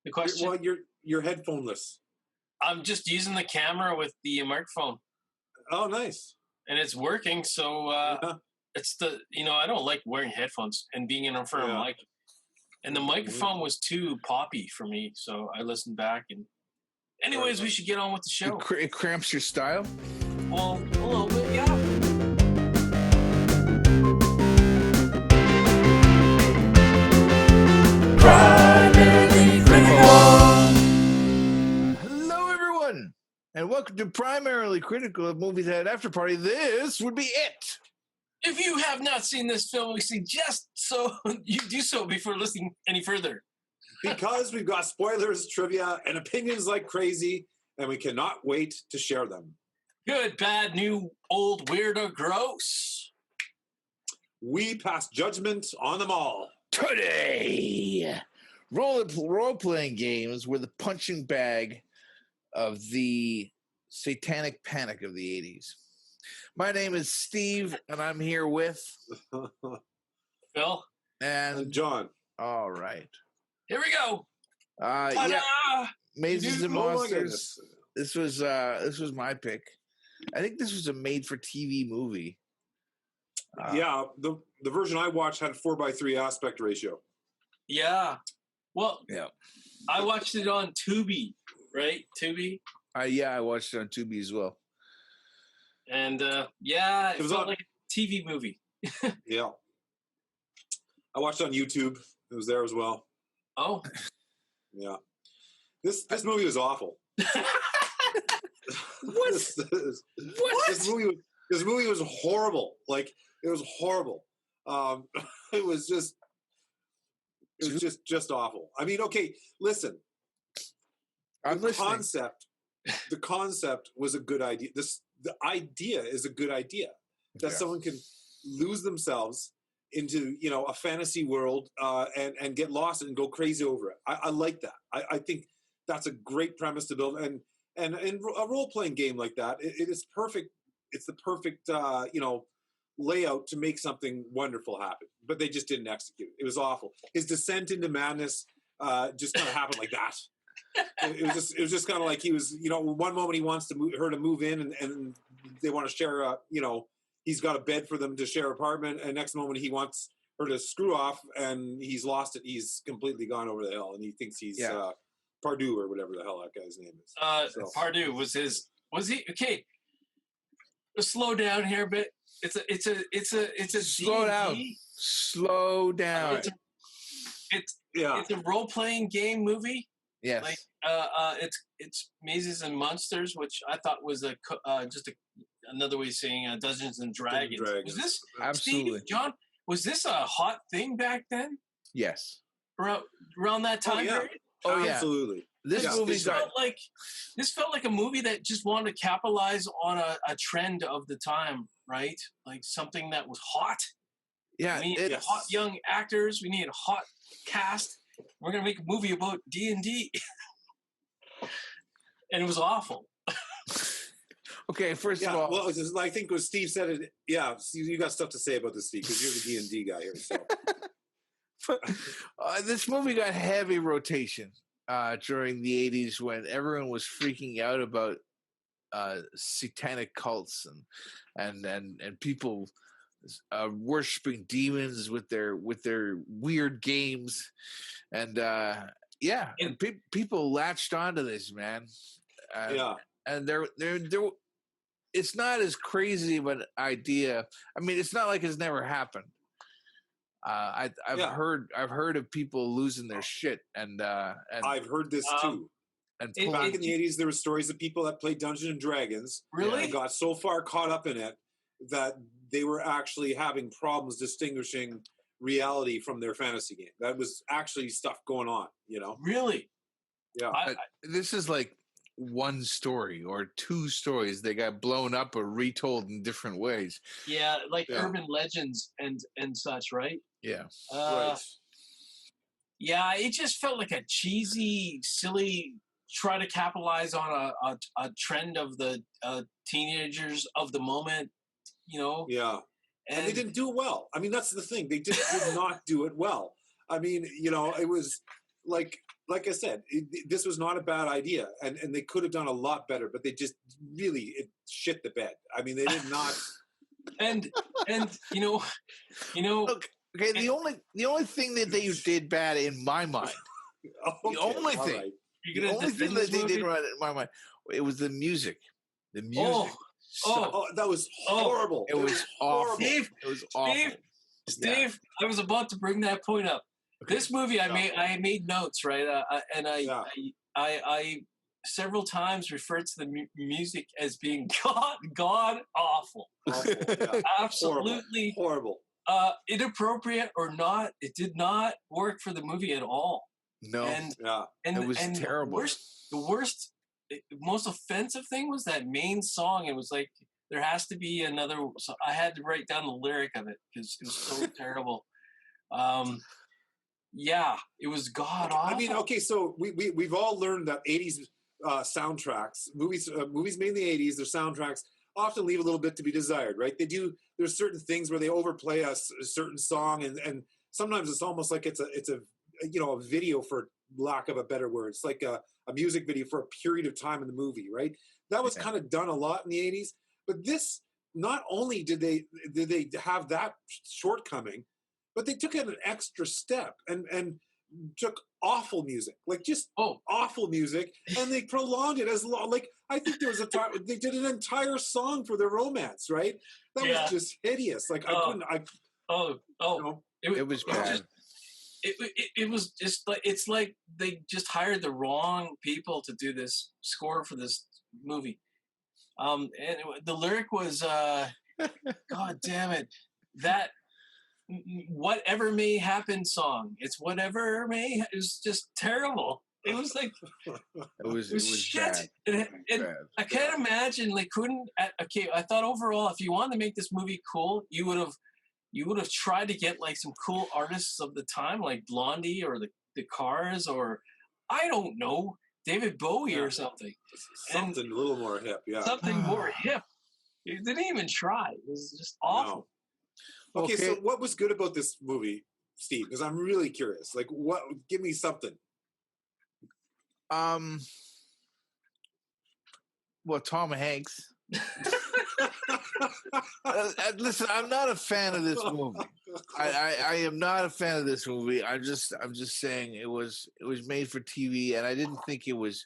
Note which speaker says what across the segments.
Speaker 1: The question?
Speaker 2: Well, you're headphoneless.
Speaker 1: I'm just using the camera with the microphone.
Speaker 2: Oh, nice.
Speaker 1: And it's working, so it's I don't like wearing headphones and being in front of a mic. And the microphone was too poppy for me, so I listened back. And anyways, we should get on with the show.
Speaker 3: It cramps your style?
Speaker 1: Well, a little bit, yeah.
Speaker 3: Primarily Critical. Hello, everyone, and welcome to Primarily Critical of Movies at After Party. This would be it.
Speaker 1: If you have not seen this film, we suggest you do so before listening any further.
Speaker 2: Because we've got spoilers, trivia, and opinions like crazy, and we cannot wait to share them.
Speaker 1: Good, bad, new, old, weird, or gross.
Speaker 2: We pass judgment on them all.
Speaker 3: Today, role-playing games were the punching bag of the satanic panic of the 80s. My name is Steve, and I'm here with
Speaker 1: Phil
Speaker 3: and
Speaker 2: John.
Speaker 3: All right.
Speaker 1: Here we go.
Speaker 3: Yeah, Mazes and Monsters. This was my pick. I think this was a made-for-TV movie.
Speaker 2: Yeah, the version I watched had a 4:3 aspect ratio.
Speaker 1: Yeah. Well,
Speaker 3: yeah.
Speaker 1: I watched it on Tubi, right? Tubi?
Speaker 3: Yeah, I watched it on Tubi as well.
Speaker 1: And, it felt like a TV movie.
Speaker 2: Yeah. I watched it on YouTube. It was there as well.
Speaker 1: Oh.
Speaker 2: Yeah. This movie was awful.
Speaker 1: What?
Speaker 2: This movie was horrible. Like, it was horrible. It was just awful. I mean, okay, listen. The concept was a good idea. The idea is a good idea that someone can lose themselves into, a fantasy world and get lost and go crazy over it. I like that. I think that's a great premise to build. And a role-playing game like that, it is perfect. It's the perfect, layout to make something wonderful happen. But they just didn't execute it. It was awful. His descent into madness just kind of happened like that. It was just kind of like he was, one moment he wants her to move in and they want to share, he's got a bed for them to share an apartment. And next moment he wants her to screw off and he's lost it. He's completely gone over the hill and he thinks he's Pardue or whatever the hell that guy's name is.
Speaker 1: Pardue was he? Okay. Let's slow down here a bit. It's a
Speaker 3: slow
Speaker 1: D&D.
Speaker 3: Slow down.
Speaker 1: It's a role-playing game movie.
Speaker 3: Yes.
Speaker 1: Like it's Mazes and Monsters, which I thought was another way of saying Dungeons and Dragons. Was this
Speaker 3: absolutely
Speaker 1: Steve, John? Was this a hot thing back then?
Speaker 3: Yes.
Speaker 1: Around that time period?
Speaker 2: Oh yeah, absolutely.
Speaker 1: This felt like a movie that just wanted to capitalize on a trend of the time, right? Like something that was hot.
Speaker 3: Yeah,
Speaker 1: we needed hot young actors. We needed a hot cast. We're gonna make a movie about D&D, and it was awful.
Speaker 3: Okay, first of all,
Speaker 2: well, I think what Steve said it. Yeah, you got stuff to say about this, Steve, because you're the D&D guy here. So.
Speaker 3: This movie got heavy rotation during the 80s when everyone was freaking out about satanic cults and people worshiping demons with their weird games, and people latched onto this, man. And they're it's not as crazy of an idea. I mean, it's not like it's never happened. I've heard of people losing their shit, and
Speaker 2: I've heard this too.
Speaker 3: And
Speaker 2: back in the 80s, there were stories of people that played Dungeons and Dragons, and got so far caught up in it that they were actually having problems distinguishing reality from their fantasy game. That was actually stuff going on,
Speaker 1: Really?
Speaker 2: Yeah.
Speaker 3: This is like one story or two stories that got blown up or retold in different ways.
Speaker 1: Yeah, like urban legends and such, right?
Speaker 3: Yeah.
Speaker 2: Right.
Speaker 1: Yeah, it just felt like a cheesy, silly try to capitalize on a trend of the teenagers of the moment,
Speaker 2: Yeah. And they didn't do it well. I mean, that's the thing. They just did not do it well. I mean, it was like like I said, this was not a bad idea, and they could have done a lot better, but they just really shit the bed. I mean, they did not.
Speaker 1: and you know,
Speaker 3: okay. The only thing that they did bad in my mind,
Speaker 2: Okay,
Speaker 3: the only thing,
Speaker 2: right.
Speaker 3: the only thing that they did right in my mind, it was the music. The music.
Speaker 2: That was horrible.
Speaker 3: It was awful.
Speaker 1: Steve,
Speaker 3: it was awful.
Speaker 1: Steve, I was about to bring that point up. Okay. This movie, I made notes, right? And I several times referred to the music as being god awful. Absolutely
Speaker 2: horrible.
Speaker 1: Inappropriate or not, it did not work for the movie at all.
Speaker 3: No,
Speaker 1: and
Speaker 3: it was terrible.
Speaker 1: The worst, most offensive thing was that main song. It was like there has to be another. So I had to write down the lyric of it because it was so terrible. Yeah, it was god awful.
Speaker 2: I mean, okay, so we've all learned that 80s soundtracks, movies made in the 80s, their soundtracks often leave a little bit to be desired, right? There's certain things where they overplay a certain song, and sometimes it's almost like it's a video, for lack of a better word. It's like a music video for a period of time in the movie, right? That was kind of done a lot in the 80s, but this, not only did they have that shortcoming, but they took it an extra step and took awful music, like just awful music, and they prolonged it as long. Like, I think there was a time they did an entire song for their romance, right? That was just hideous. Like, I couldn't.
Speaker 3: It was bad.
Speaker 1: It was just like, it's like they just hired the wrong people to do this score for this movie. And the lyric was, God damn it, that whatever may happen song. It's whatever may. It was just terrible. It was like
Speaker 3: it was
Speaker 1: shit.
Speaker 3: Bad.
Speaker 1: And I can't imagine. Like, I thought overall, if you wanted to make this movie cool, you would have tried to get like some cool artists of the time, like Blondie or the Cars, or I don't know, David Bowie or something.
Speaker 2: Something a little more hip,
Speaker 1: Something more hip. You didn't even try. It was just awful.
Speaker 2: No. Okay, so what was good about this movie, Steve? Because I'm really curious. Like, what? Give me something.
Speaker 3: Well, Tom Hanks. Listen, I'm not a fan of this movie. I am not a fan of this movie. I'm just saying it was made for TV, and I didn't think it was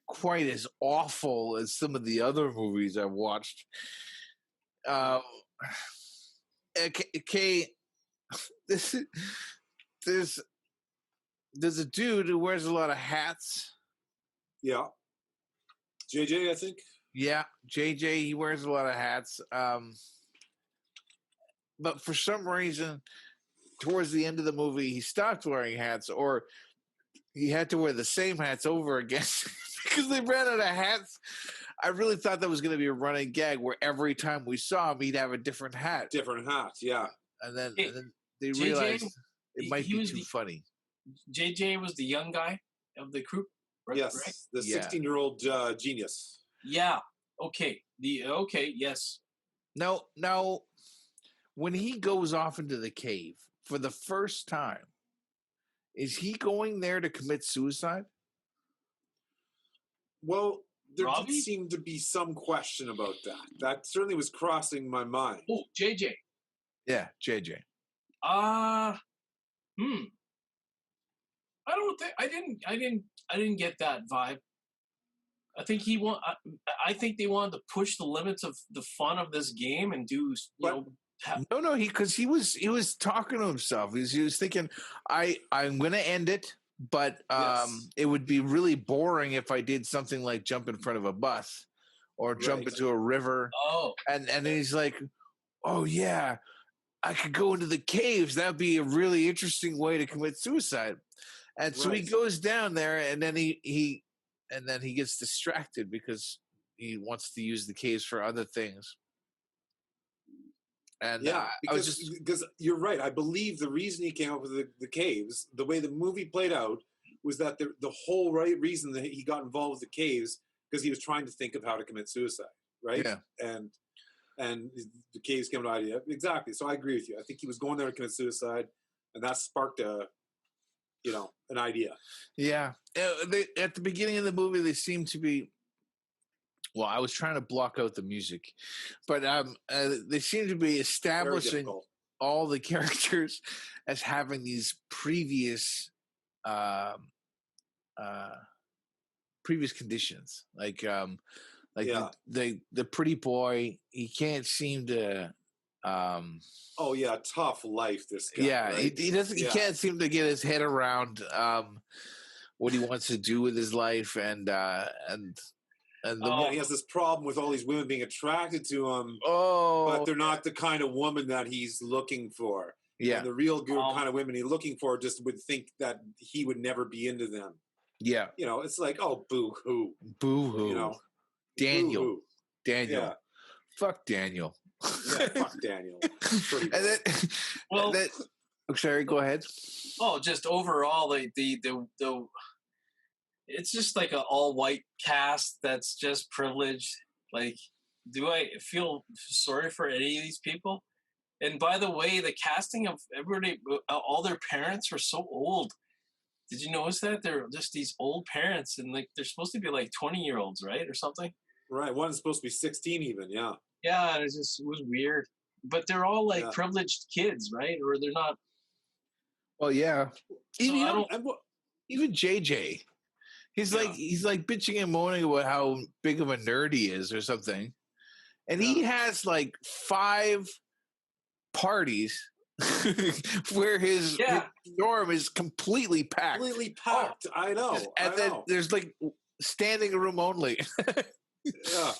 Speaker 3: quite as awful as some of the other movies I've watched. Okay, there's a dude who wears a lot of hats.
Speaker 2: Yeah, JJ, I think.
Speaker 3: Yeah, JJ, he wears a lot of hats. But for some reason, towards the end of the movie, he stopped wearing hats, or he had to wear the same hats over again because they ran out of hats. I really thought that was going to be a running gag where every time we saw him, he'd have a different hat.
Speaker 2: Different hat, yeah.
Speaker 3: And then they realized it might be too funny.
Speaker 1: JJ was the young guy of the group, right?
Speaker 2: Yes, right? The 16-year-old genius.
Speaker 1: Yeah. Okay. Yes.
Speaker 3: Now, when he goes off into the cave for the first time, is he going there to commit suicide?
Speaker 2: Well, there did seem to be some question about that. That certainly was crossing my mind.
Speaker 1: Oh, JJ.
Speaker 3: Yeah, JJ.
Speaker 1: I don't think I didn't get that vibe. I think I think they wanted to push the limits of the fun of this game and do
Speaker 3: No, because he was talking to himself. He was thinking, I'm going to end it, but it would be really boring if I did something like jump in front of a bus or jump into a river.
Speaker 1: Oh,
Speaker 3: and then he's like, oh yeah, I could go into the caves. That'd be a really interesting way to commit suicide. And so he goes down there, and then he gets distracted because he wants to use the caves for other things. And
Speaker 2: because you're right. I believe the reason he came up with the caves, the way the movie played out, was that the whole reason that he got involved with the caves because he was trying to think of how to commit suicide, right?
Speaker 3: Yeah.
Speaker 2: And the caves came to idea. Exactly. So I agree with you. I think he was going there to commit suicide, and that sparked a an idea.
Speaker 3: Yeah. At the beginning of the movie, they seem to be. Well, I was trying to block out the music, but they seem to be establishing all the characters as having these previous conditions, like the pretty boy. He can't seem to.
Speaker 2: Tough life. This guy.
Speaker 3: Yeah,
Speaker 2: right?
Speaker 3: he doesn't. He can't seem to get his head around what he wants to do with his life, and
Speaker 2: he has this problem with all these women being attracted to him, but they're not the kind of woman that he's looking for.
Speaker 3: Yeah,
Speaker 2: and the real good kind of women he's looking for just would think that he would never be into them.
Speaker 3: Yeah,
Speaker 2: it's like, oh, boo hoo,
Speaker 3: boo hoo. Daniel,
Speaker 2: boo-hoo.
Speaker 3: Daniel, yeah. Fuck Daniel.
Speaker 2: Yeah, fuck Daniel.
Speaker 3: Sorry, go ahead.
Speaker 1: Oh, just overall, the it's just like an all-white cast that's just privileged. Like, do I feel sorry for any of these people? And by the way, the casting of everybody, all their parents were so old. Did you notice that? They're just these old parents, and like they're supposed to be like 20-year-olds, right, or something?
Speaker 2: Right. One's supposed to be 16 even, yeah.
Speaker 1: Yeah, it was weird. But they're all like privileged kids, right? Or they're not.
Speaker 3: Well, yeah. Even JJ. He's like bitching and moaning about how big of a nerd he is or something. And he has like 5 parties where his dorm is completely packed.
Speaker 2: Completely packed. I know.
Speaker 3: And then there's like standing room only.
Speaker 2: Yeah.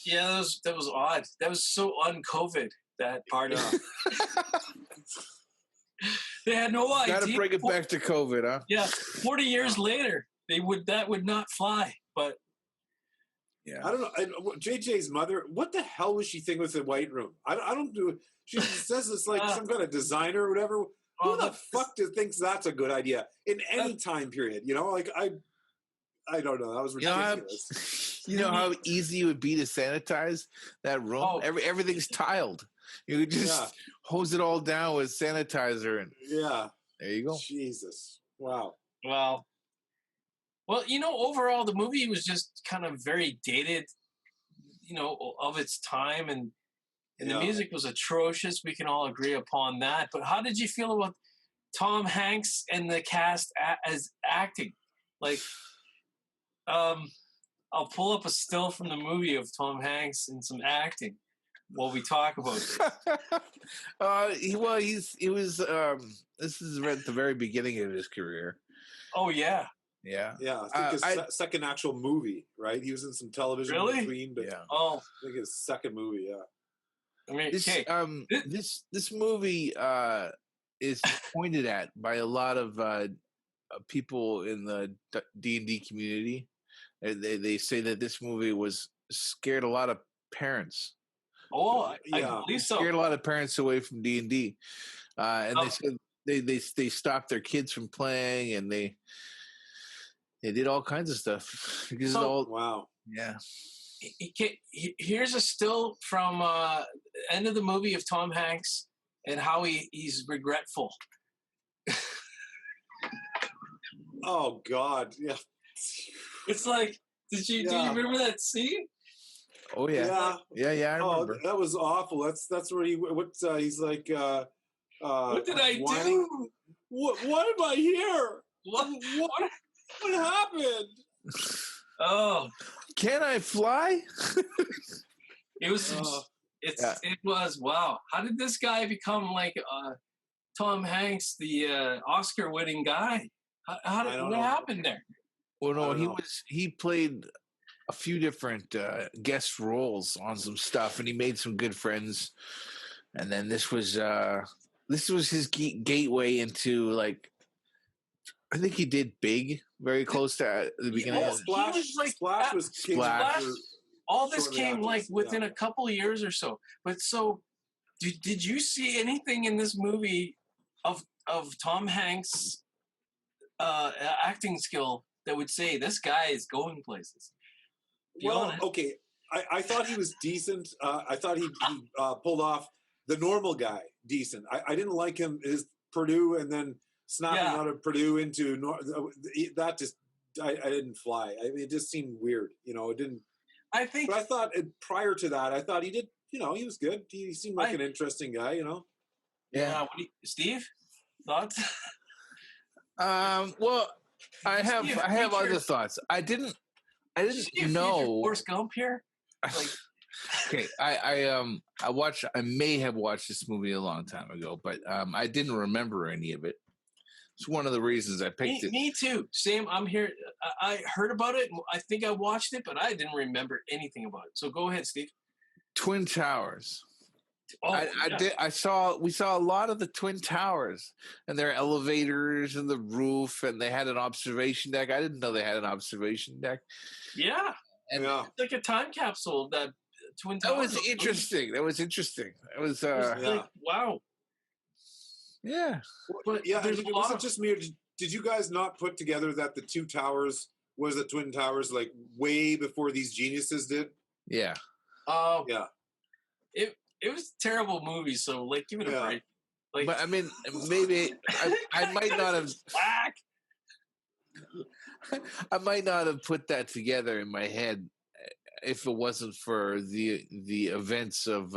Speaker 1: Yeah, that was odd. That was so un-COVID, that party. They had no idea.
Speaker 3: Got to bring it back to COVID, huh?
Speaker 1: Yeah, 40 years later, that would not fly. But
Speaker 2: yeah, I don't know. JJ's mother, what the hell was she thinking with the white room? I don't do. She says it's like some kind of designer or whatever. Who the fuck thinks that's a good idea in any time period? Like I don't know. That was ridiculous.
Speaker 3: You know how easy it would be to sanitize that room? Oh. Everything's tiled. You could just hose it all down with sanitizer, and there you go.
Speaker 2: Jesus, wow.
Speaker 1: Well, overall, the movie was just kind of very dated, of its time, and the music was atrocious. We can all agree upon that. But how did you feel about Tom Hanks and the cast as acting? Like, I'll pull up a still from the movie of Tom Hanks and some acting while we talk about it.
Speaker 3: He was. This is at the very beginning of his career.
Speaker 1: Oh yeah.
Speaker 2: Yeah. I think his second actual movie, right? He was in some television in between, but I think his second movie. Yeah.
Speaker 1: I mean,
Speaker 3: this movie is pointed at by a lot of people in the D&D community. They say that this movie scared a lot of parents.
Speaker 1: Oh, I believe so.
Speaker 3: Scared a lot of parents away from D&D, and they said they stopped their kids from playing, and they did all kinds of stuff.
Speaker 2: Wow.
Speaker 3: Yeah.
Speaker 1: Here's a still from end of the movie of Tom Hanks and how he's regretful.
Speaker 2: Oh God, yeah.
Speaker 1: It's like, do you remember that scene?
Speaker 3: Oh yeah. I remember.
Speaker 2: That was awful. That's where he's like.
Speaker 1: What did I do?
Speaker 2: What am I here? What happened?
Speaker 1: Oh,
Speaker 3: can I fly?
Speaker 1: It was. It was wow. How did this guy become like Tom Hanks, the Oscar-winning guy? What happened there?
Speaker 3: Well, no, he played a few different guest roles on some stuff, and he made some good friends. And then this was his gateway into, like, I think he did Big very close to the beginning.
Speaker 2: Splash was
Speaker 1: Splash. All this came like within a couple of years or so. But so, did you see anything in this movie of Tom Hanks' acting skill that would say this guy is going places?
Speaker 2: Okay. I thought he was decent. I thought he pulled off the normal guy decent. I didn't like him, his Purdue, and then snapping out of Purdue into that just I didn't fly. I mean, it just seemed weird. It didn't.
Speaker 1: I think.
Speaker 2: But I thought prior to that, I thought he did. He was good. He seemed like an interesting guy.
Speaker 1: Yeah. Steve, thoughts?
Speaker 3: Well, I have other thoughts. I didn't know.
Speaker 1: Forrest Gump here.
Speaker 3: Okay, I may have watched this movie a long time ago, but I didn't remember any of it. It's one of the reasons I picked it.
Speaker 1: Me too. Same. I'm here. I heard about it. I think I watched it, but I didn't remember anything about it. So go ahead, Steve.
Speaker 3: Twin Towers.
Speaker 1: Oh,
Speaker 3: we saw a lot of the Twin Towers and their elevators and the roof, and they had an observation deck. I didn't know they had an observation deck.
Speaker 1: Yeah. And it's like a time capsule that Twin Towers.
Speaker 3: That was interesting. It was
Speaker 1: wow.
Speaker 3: Yeah.
Speaker 2: But was it just me, or did you guys not put together that the two towers was the Twin Towers like way before these geniuses did?
Speaker 3: Yeah.
Speaker 2: Yeah.
Speaker 1: It was a terrible movie, so give it a break.
Speaker 3: But I mean, maybe I might not have. I might not have put that together in my head if it wasn't for the events of.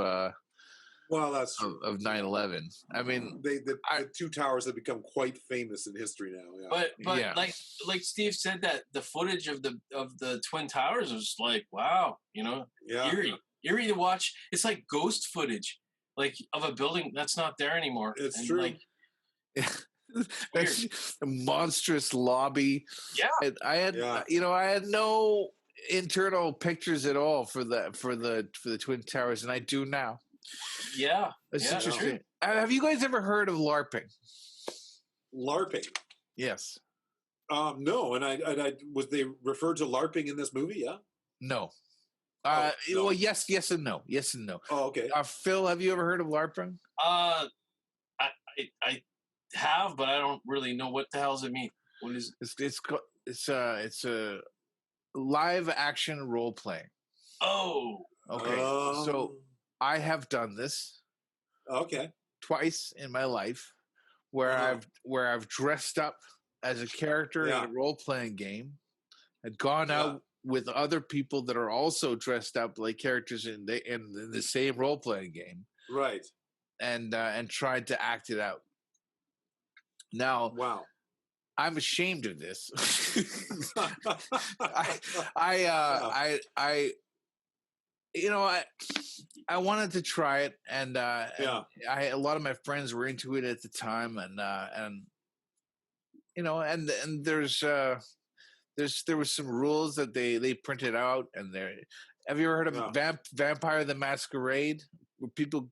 Speaker 2: That's true.
Speaker 3: Of 9/11. I mean,
Speaker 2: the two towers have become quite famous in history now. Yeah.
Speaker 1: But like Steve said, that the footage of the Twin Towers was wow, eerie to watch. It's like ghost footage, of a building that's not there anymore.
Speaker 2: It's true.
Speaker 3: That's a monstrous lobby.
Speaker 1: Yeah,
Speaker 3: and I had no internal pictures at all for the Twin Towers, and I do now.
Speaker 1: Yeah,
Speaker 3: that's interesting. Have you guys ever heard of LARPing?
Speaker 2: LARPing?
Speaker 3: Yes.
Speaker 2: No, and I was they referred to LARPing in this movie? Yeah.
Speaker 3: No.
Speaker 2: No.
Speaker 3: Well, yes and no. Yes and no.
Speaker 2: Oh, okay.
Speaker 3: Phil, have you ever heard of LARPing?
Speaker 1: I have, but I don't really know what the hell does it mean. What is it?
Speaker 3: It's a live action role playing.
Speaker 1: Oh.
Speaker 3: Okay. So I have done this.
Speaker 2: Okay.
Speaker 3: Twice in my life, where I've dressed up as a character in a role playing game, and gone out with other people that are also dressed up like characters in the same role playing game.
Speaker 2: Right.
Speaker 3: And tried to act it out. Now,
Speaker 2: wow,
Speaker 3: I'm ashamed of this. I wanted to try it, and a lot of my friends were into it at the time, and there was some rules that they printed out, and have you ever heard of Vampire the Masquerade, where people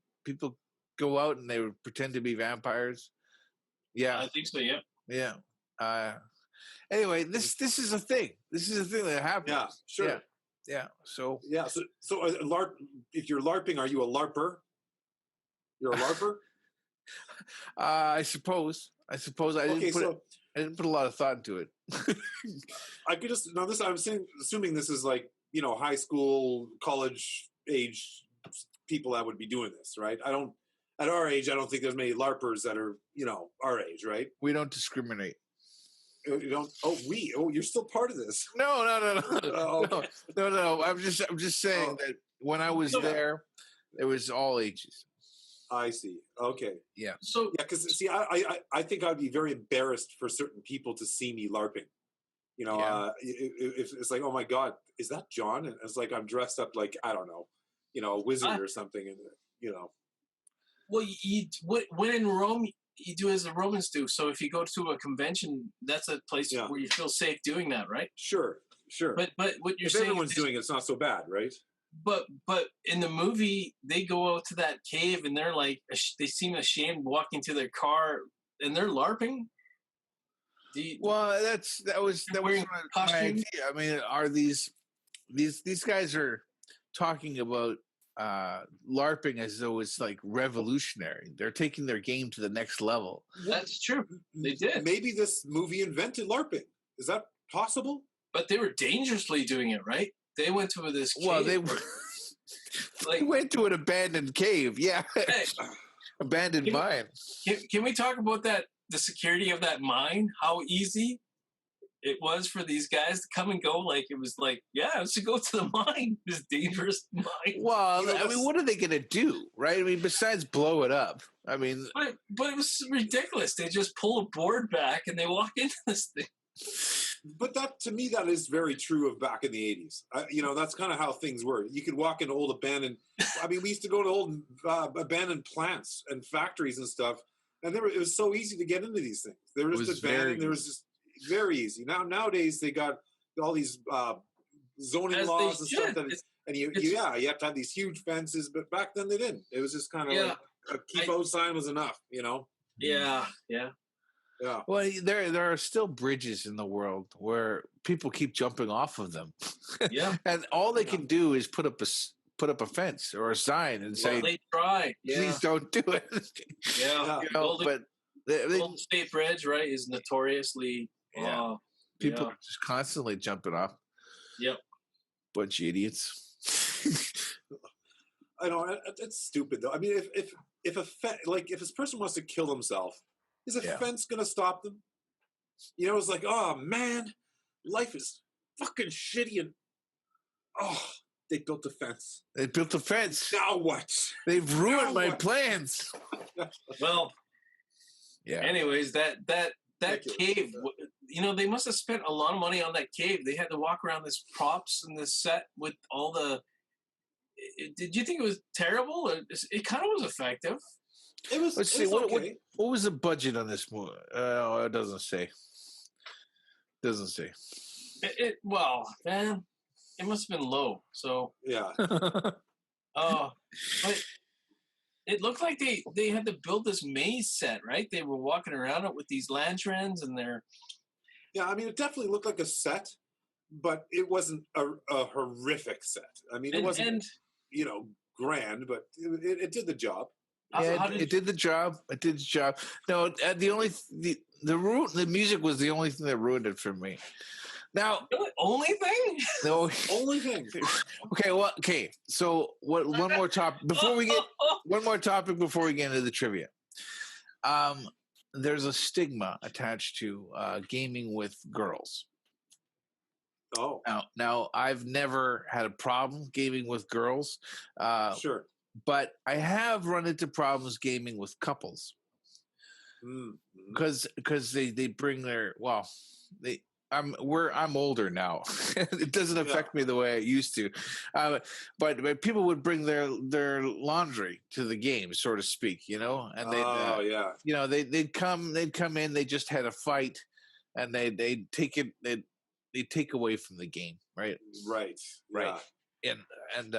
Speaker 3: go out and they would pretend to be vampires? Yeah,
Speaker 1: I think so. Yeah.
Speaker 3: Yeah. Anyway, this is a thing. This is a thing that happens.
Speaker 2: Yeah, sure.
Speaker 3: Yeah. So
Speaker 2: LARP. If you're LARPing, are you a LARPer? You're a LARPer.
Speaker 3: I suppose. I didn't put a lot of thought into it.
Speaker 2: I could just I'm assuming this is high school, college age people that would be doing this, right? At our age, I don't think there's many LARPers that are our age, right?
Speaker 3: We don't discriminate.
Speaker 2: You don't? Oh, you're still part of this.
Speaker 3: No.
Speaker 2: Okay.
Speaker 3: No. I'm just saying that when I was there, it was all ages.
Speaker 2: I see. Okay.
Speaker 3: Yeah.
Speaker 1: So
Speaker 2: because I think I'd be very embarrassed for certain people to see me LARPing. If it's like, oh my God, is that John? And it's like I'm dressed up like I don't know, a wizard or something, and
Speaker 1: Well, when in Rome, you do as the Romans do. So if you go to a convention, that's a place where you feel safe doing that, right?
Speaker 2: Sure.
Speaker 1: But what you're
Speaker 2: if
Speaker 1: saying,
Speaker 2: everyone's doing it's not so bad, right?
Speaker 1: But in the movie, they go out to that cave and they're like, they seem ashamed walking to their car, and they're LARPing.
Speaker 3: That was my idea. I mean, are these guys are talking about LARPing as though it's like revolutionary. They're taking their game to the next level.
Speaker 1: That's true. They did.
Speaker 2: Maybe this movie invented LARPing. Is that possible?
Speaker 1: But they were dangerously doing it, right? They went to this cave.
Speaker 3: Well, they were. They went to an abandoned cave. Yeah.
Speaker 1: Hey,
Speaker 3: abandoned mine.
Speaker 1: Can we talk about that the security of that mine, how easy it was for these guys to come and go. Like it was like, yeah, let's go to the mine, this dangerous mine.
Speaker 3: Well, I mean, what are they going to do, right? I mean, besides blow it up. I mean,
Speaker 1: but it was ridiculous. They just pull a board back and they walk into this thing.
Speaker 2: But that, to me, that is very true of back in the 80s. You know, that's kind of how things were. You could walk into old abandoned, I mean, we used to go to old abandoned plants and factories and stuff, and it was so easy to get into these things. They were just abandoned. There was just very easy. Nowadays, they got all these zoning laws and stuff. And you have to have these huge fences, but back then they didn't. It was just kind of like a keep out sign was enough, you know?
Speaker 1: Yeah.
Speaker 3: Yeah. Well, there are still bridges in the world where people keep jumping off of them.
Speaker 1: Yeah.
Speaker 3: And all they can do is put up a fence or a sign and say,
Speaker 1: they try.
Speaker 3: Please don't do it.
Speaker 1: Yeah.
Speaker 3: You know, but
Speaker 1: Golden State Bridge, right, is notoriously
Speaker 3: people are just constantly jumping off.
Speaker 1: Yep.
Speaker 3: Bunch of idiots.
Speaker 2: I know it's stupid though. I mean, if this person wants to kill himself, is a fence going to stop them? You know, it's like, oh man, life is fucking shitty, and they built a fence.
Speaker 3: They built a fence.
Speaker 2: Now what?
Speaker 3: They've ruined my plans.
Speaker 1: Well,
Speaker 3: yeah.
Speaker 1: Anyways, that cave, you know, they must have spent a lot of money on that cave. They had to walk around this props and this set with all the. Did you think it was terrible? It kind of was effective.
Speaker 2: It was.
Speaker 3: Let's see.
Speaker 2: Okay.
Speaker 3: What was the budget on this movie? It doesn't say. Doesn't say.
Speaker 1: Well, man, it must have been low. So
Speaker 2: yeah.
Speaker 1: But it looked like they had to build this maze set, right? They were walking around it with these lanterns and they're.
Speaker 2: Yeah, I mean, it definitely looked like a set, but it wasn't a horrific set. I mean, it wasn't, you know, grand, but it did the job.
Speaker 3: Yeah, it did the job. It did the job. No, the music was the only thing that ruined it for me. Now,
Speaker 1: only thing?
Speaker 2: No, only thing.
Speaker 3: Okay, well, okay. So, one more topic before we get into the trivia. There's a stigma attached to gaming with girls.
Speaker 2: Oh.
Speaker 3: Now, I've never had a problem gaming with girls.
Speaker 2: Sure.
Speaker 3: But I have run into problems gaming with couples because they bring their I'm older now. It doesn't affect me the way it used to, but people would bring their laundry to the game, so to speak, you know, and you know, they'd come in, they just had a fight, and they take away from the game, right?
Speaker 2: Yeah.
Speaker 3: And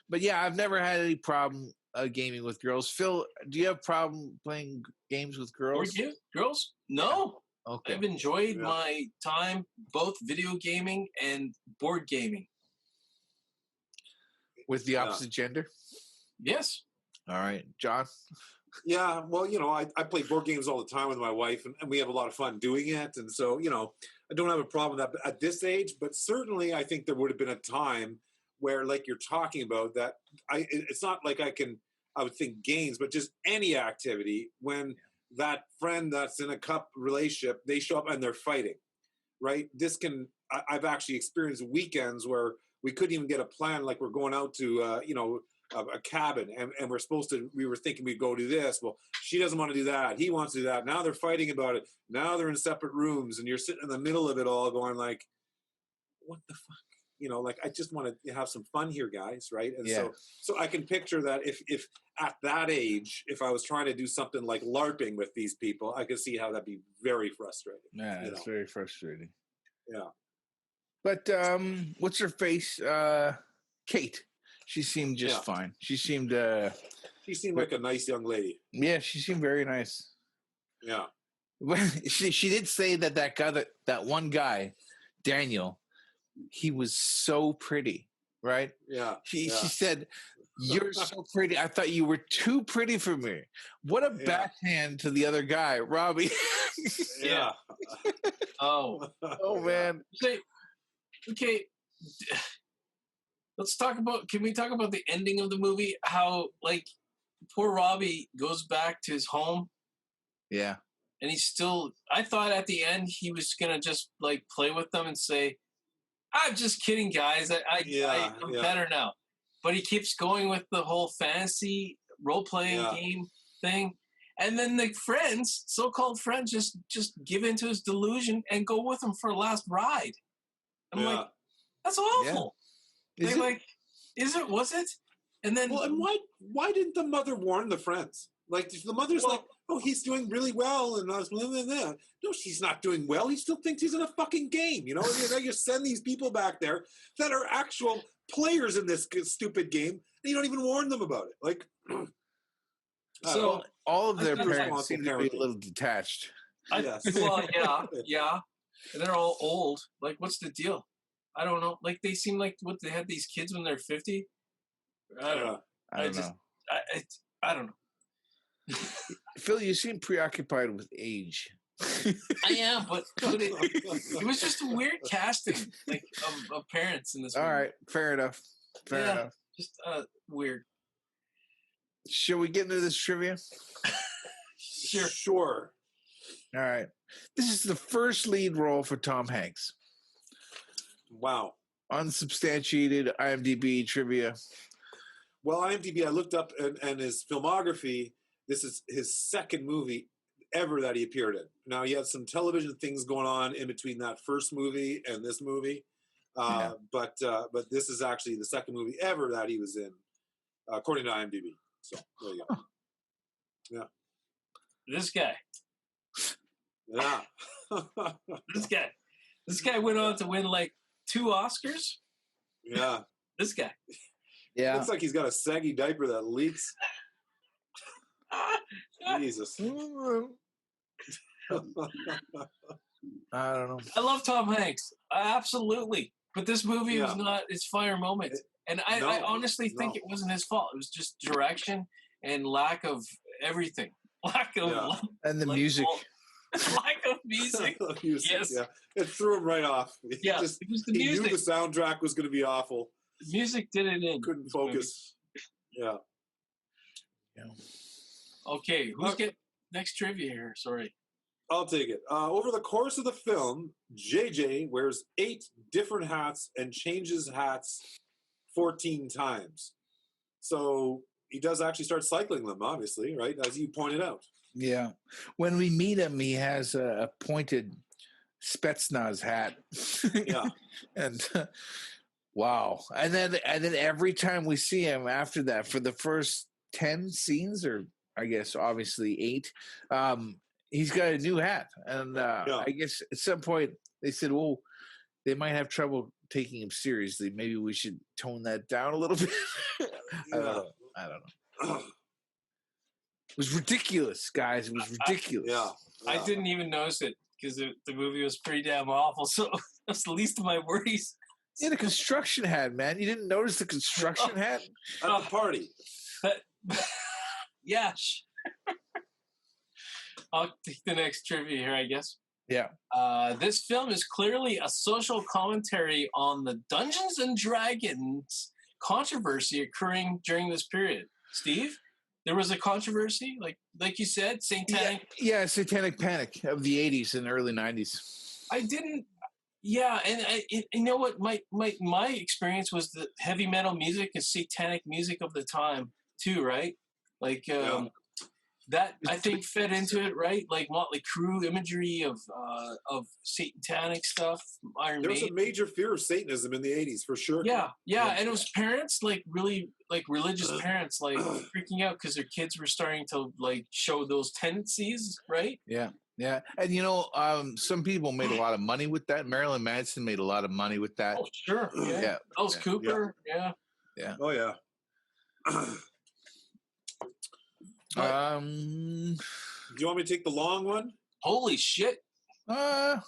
Speaker 3: but yeah, I've never had any problem gaming with girls. Phil, do you have problem playing games with girls?
Speaker 1: Girls? No.
Speaker 3: Okay.
Speaker 1: I've enjoyed my time, both video gaming and board gaming.
Speaker 3: With the opposite gender?
Speaker 1: Yes.
Speaker 3: All right. John?
Speaker 2: Yeah, well, you know, I play board games all the time with my wife, and we have a lot of fun doing it. And so, you know, I don't have a problem with that at this age, but certainly I think there would have been a time where, like you're talking about, that it's not like I would think games, but just any activity when that friend that's in a cup relationship, they show up and they're fighting, right? I've actually experienced weekends where we couldn't even get a plan, like we're going out to, you know, a cabin, and we were thinking we'd go do this. Well, she doesn't want to do that. He wants to do that. Now they're fighting about it. Now they're in separate rooms, and you're sitting in the middle of it all going like, what the fuck? You know, like, I just want to have some fun here, guys, right? And so I can picture that if at that age, if I was trying to do something like LARPing with these people, I could see how that'd be very frustrating.
Speaker 3: Yeah, it's very frustrating.
Speaker 2: Yeah.
Speaker 3: But what's her face? Kate. She seemed just fine. She seemed
Speaker 2: like a nice young lady.
Speaker 3: Yeah, she seemed very nice.
Speaker 2: Yeah.
Speaker 3: She did say that one guy, Daniel, he was so pretty, right?
Speaker 2: Yeah.
Speaker 3: She said, "You're so pretty. I thought you were too pretty for me." What a backhand to the other guy, Robbie.
Speaker 2: Yeah.
Speaker 1: Oh
Speaker 3: man.
Speaker 1: Okay. Can we talk about the ending of the movie? How, like, poor Robbie goes back to his home.
Speaker 3: Yeah.
Speaker 1: and he's still. I thought at the end he was gonna just like play with them and say, "I'm just kidding, guys. I'm better now." But he keeps going with the whole fantasy role-playing game thing, and then the friends, so-called friends, just give into his delusion and go with him for a last ride. I'm like, that's awful. Yeah. Is it? Was it? And then,
Speaker 2: well, and why didn't the mother warn the friends? Like the mother's like, oh, he's doing really well, and I was blah, blah, blah. No, she's not doing well. He still thinks he's in a fucking game. You know, you send these people back there that are actual players in this stupid game, and you don't even warn them about it. Like,
Speaker 3: so all of their parents seem to be a little detached.
Speaker 1: Yes. Well, yeah. And they're all old. Like, what's the deal? I don't know. Like, they seem like they had these kids when they're 50. I don't know. I don't know.
Speaker 3: Phil, you seem preoccupied with age.
Speaker 1: I am, but it was just a weird casting, like of parents in this movie.
Speaker 3: All right, fair enough. Fair enough.
Speaker 1: Just weird.
Speaker 3: Shall we get into this trivia?
Speaker 2: Sure.
Speaker 3: All right. This is the first lead role for Tom Hanks.
Speaker 2: Wow.
Speaker 3: Unsubstantiated IMDb trivia.
Speaker 2: Well, IMDb, I looked up and his filmography. This is his second movie ever that he appeared in. Now, he had some television things going on in between that first movie and this movie. But this is actually the second movie ever that he was in, according to IMDb. So, there you go. Yeah.
Speaker 1: This guy.
Speaker 2: Yeah.
Speaker 1: This guy went on to win like 2 Oscars.
Speaker 2: Yeah.
Speaker 1: This guy.
Speaker 3: Yeah.
Speaker 2: Looks like he's got a saggy diaper that leaks. Jesus.
Speaker 3: I don't know.
Speaker 1: I love Tom Hanks. Absolutely. But this movie was not his fire moment. And I honestly think it wasn't his fault. It was just direction and lack of everything.
Speaker 3: And the music.
Speaker 1: Lack of music. Yes.
Speaker 2: Yeah. It threw him right off.
Speaker 1: It was the music.
Speaker 2: He knew the soundtrack was going to be awful.
Speaker 1: The music did it in.
Speaker 2: Couldn't focus. Yeah.
Speaker 1: Okay, who's getting next trivia here? Sorry.
Speaker 2: I'll take it. Over the course of the film, JJ wears 8 different hats and changes hats 14 times. So he does actually start cycling them, obviously, right? As you pointed out.
Speaker 3: Yeah. When we meet him, he has a pointed Spetsnaz hat.
Speaker 2: Yeah.
Speaker 3: And wow. And then every time we see him after that, for the first 10 scenes, or I guess obviously 8, he's got a new hat. And I guess at some point they said, well, they might have trouble taking him seriously. Maybe we should tone that down a little bit. I don't know. It was ridiculous, guys. It was ridiculous.
Speaker 2: Yeah.
Speaker 1: I didn't even notice it because the movie was pretty damn awful. So that's the least of my worries.
Speaker 3: Yeah, the construction hat, man. You didn't notice the construction hat?
Speaker 2: At the party.
Speaker 1: Yeah. I'll take the next trivia here, I guess.
Speaker 3: Yeah.
Speaker 1: This film is clearly a social commentary on the Dungeons and Dragons controversy occurring during this period. Steve, there was a controversy, like you said, satanic.
Speaker 3: Yeah, satanic panic of the 80s and early 90s.
Speaker 1: I didn't. Yeah, and you know what? My experience was the heavy metal music is satanic music of the time too, right? Like that I think fed into it, right? Like Motley Crue imagery of satanic stuff.
Speaker 2: There was a major fear of Satanism in the 80s, for sure.
Speaker 1: Yeah, and it was parents, like really like religious parents, like freaking out because their kids were starting to like show those tendencies, right?
Speaker 3: Yeah. Yeah, and you know, some people made a lot of money with that. Marilyn Manson made a lot of money with that.
Speaker 1: Oh, sure. Yeah. Alice Cooper. Yeah.
Speaker 2: Oh, yeah. Do you want me to take the long one?
Speaker 1: Holy shit.
Speaker 3: No,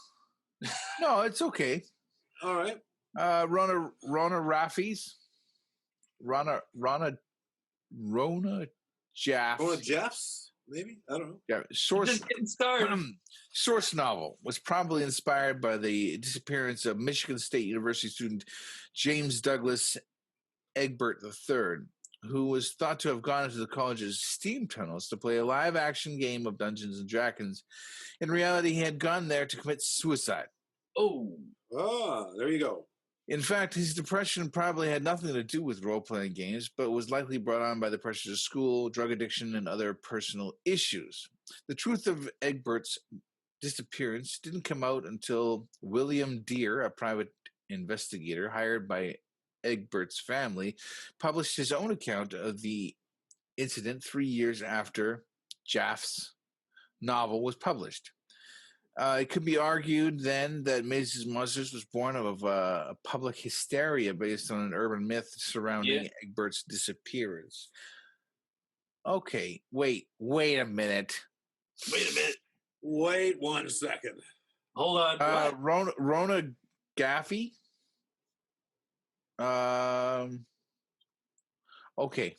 Speaker 3: it's okay.
Speaker 2: All right.
Speaker 3: Rona Raffis. Rona Jaff.
Speaker 2: Rona Jeffs? Maybe? I don't know.
Speaker 3: Yeah, source novel was probably inspired by the disappearance of Michigan State University student James Douglas Egbert III, who was thought to have gone into the college's steam tunnels to play a live-action game of Dungeons and Dragons. In reality, he had gone there to commit suicide.
Speaker 1: Oh.
Speaker 2: There you go.
Speaker 3: In fact, his depression probably had nothing to do with role-playing games, but was likely brought on by the pressures of school, drug addiction, and other personal issues. The truth of Egbert's disappearance didn't come out until William Deere, a private investigator hired by Egbert's family, published his own account of the incident 3 years after Jaff's novel was published. It could be argued then that Mazes Monsters was born of a public hysteria based on an urban myth surrounding Egbert's disappearance. Okay, wait a minute.
Speaker 2: Wait 1 second.
Speaker 1: Hold on.
Speaker 3: Rona Gaffey? Okay.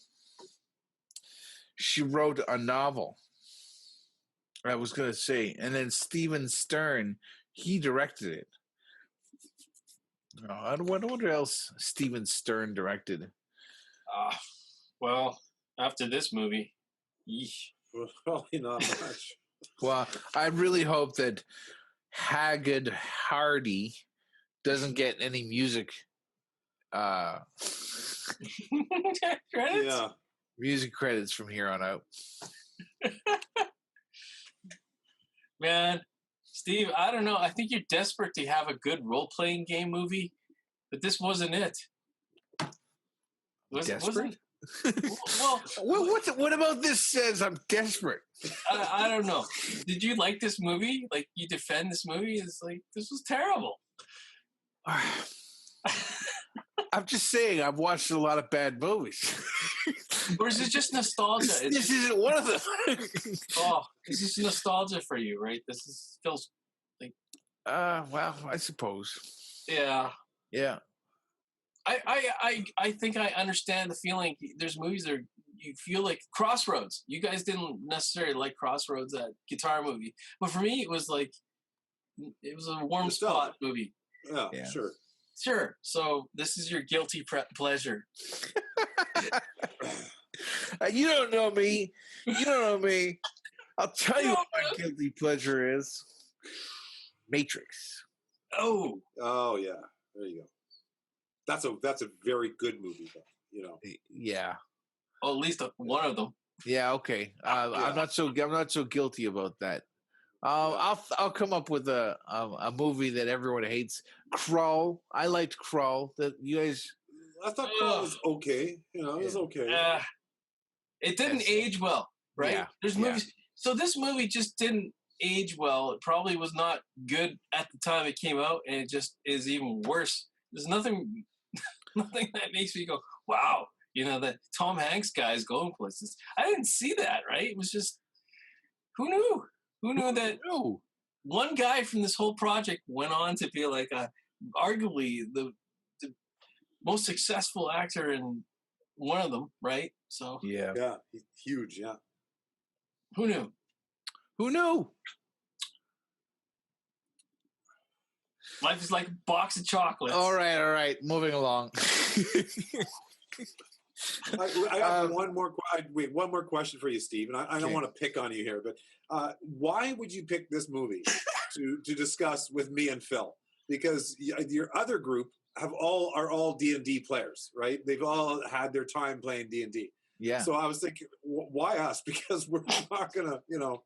Speaker 3: She wrote a novel. I was going to say, and then Steven Stern, he directed it. I wonder what else Steven Stern directed.
Speaker 1: Well, after this movie, yeesh.
Speaker 2: Probably not much.
Speaker 3: Well, I really hope that Haggard Hardy doesn't get any music
Speaker 1: credits?
Speaker 2: Yeah.
Speaker 3: Music credits from here on out.
Speaker 1: Man, Steve, I don't know. I think you're desperate to have a good role-playing game movie, but this wasn't it.
Speaker 3: Desperate?
Speaker 1: Well,
Speaker 3: what about this says I'm desperate?
Speaker 1: I don't know. Did you like this movie? Like, you defend this movie? It's like, this was terrible.
Speaker 3: I'm just saying, I've watched a lot of bad movies.
Speaker 1: Or is it just nostalgia?
Speaker 3: This isn't one of them.
Speaker 1: Oh, this is nostalgia for you, right? This feels like...
Speaker 3: well, I suppose.
Speaker 1: Yeah.
Speaker 3: Yeah.
Speaker 1: I think I understand the feeling. There's movies that you feel like Crossroads. You guys didn't necessarily like Crossroads, that guitar movie. But for me, it was like... It was a warm spot movie.
Speaker 2: Yeah, sure.
Speaker 1: Sure. So this is your guilty pleasure.
Speaker 3: You don't know me. I'll tell you what my guilty pleasure is. Matrix.
Speaker 1: Oh,
Speaker 2: yeah. There you go. That's a very good movie, though. You know.
Speaker 3: Yeah.
Speaker 1: Oh, at least one of them.
Speaker 3: Yeah. Okay. I'm not so guilty about that. I'll come up with a movie that everyone hates. Crawl. I liked Crawl. That you guys.
Speaker 2: I thought Crawl was okay. You know, it was okay.
Speaker 1: It didn't age well, right?
Speaker 3: Yeah.
Speaker 1: There's movies. So this movie just didn't age well. It probably was not good at the time it came out, and it just is even worse. There's nothing that makes me go, wow, you know, that Tom Hanks guy is going places. I didn't see that, right? It was just, who knew? Who knew that one guy from this whole project went on to be like arguably the most successful actor in one of them, right? So
Speaker 2: yeah, huge, yeah.
Speaker 1: Who knew?
Speaker 3: Who knew?
Speaker 1: Life is like a box of chocolates.
Speaker 3: All right. Moving along.
Speaker 2: I have one more question for you, Steve. And I don't want to pick on you here, but why would you pick this movie to discuss with me and Phil? Because your other group are all D&D players, right? They've all had their time playing D&D.
Speaker 3: Yeah.
Speaker 2: So I was thinking, why us? Because we're not gonna, you know,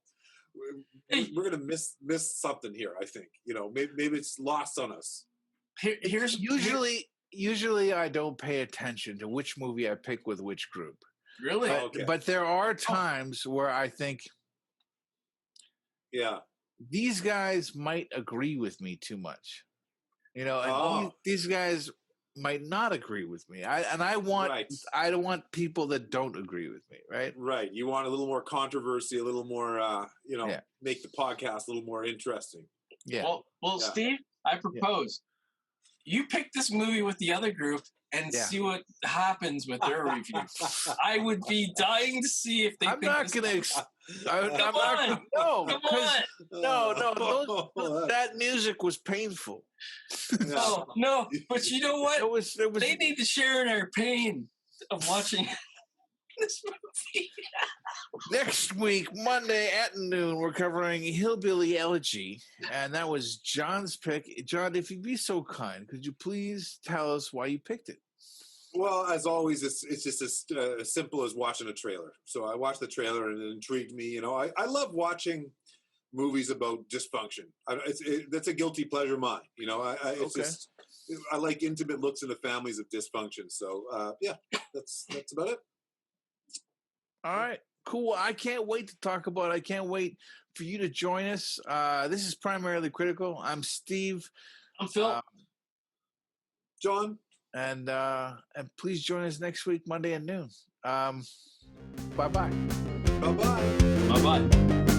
Speaker 2: we're gonna miss something here. I think, you know, maybe it's lost on us.
Speaker 1: Here's
Speaker 3: usually I don't pay attention to which movie I pick with which group.
Speaker 1: Really?
Speaker 3: But there are times where I think,
Speaker 2: yeah,
Speaker 3: these guys might agree with me too much. You know, and these guys might not agree with me. I don't want people that don't agree with me, right?
Speaker 2: Right. You want a little more controversy, a little more, make the podcast a little more interesting.
Speaker 3: Yeah.
Speaker 1: Well, yeah. Steve, I propose you pick this movie with the other group and see what happens with their review. I would be dying to see if they.
Speaker 3: I'm not going to. No, that music was painful.
Speaker 1: No, but you know what?
Speaker 3: It was.
Speaker 1: They need to share in our pain of watching this movie.
Speaker 3: Next week, Monday at noon, we're covering Hillbilly Elegy, and that was John's pick. John, if you'd be so kind, could you please tell us why you picked it?
Speaker 2: Well, as always, it's just as simple as watching a trailer. So I watched the trailer and it intrigued me. You know, I love watching movies about dysfunction. That's a guilty pleasure of mine. You know, I like intimate looks into families of dysfunction. So yeah, that's about it.
Speaker 3: All right, cool. I can't wait to talk about it. I can't wait for you to join us. This is Primarily Critical. I'm Steve.
Speaker 1: I'm Phil.
Speaker 2: John.
Speaker 3: And please join us next week, Monday at noon. Bye-bye.
Speaker 2: Bye-bye.
Speaker 1: Bye-bye.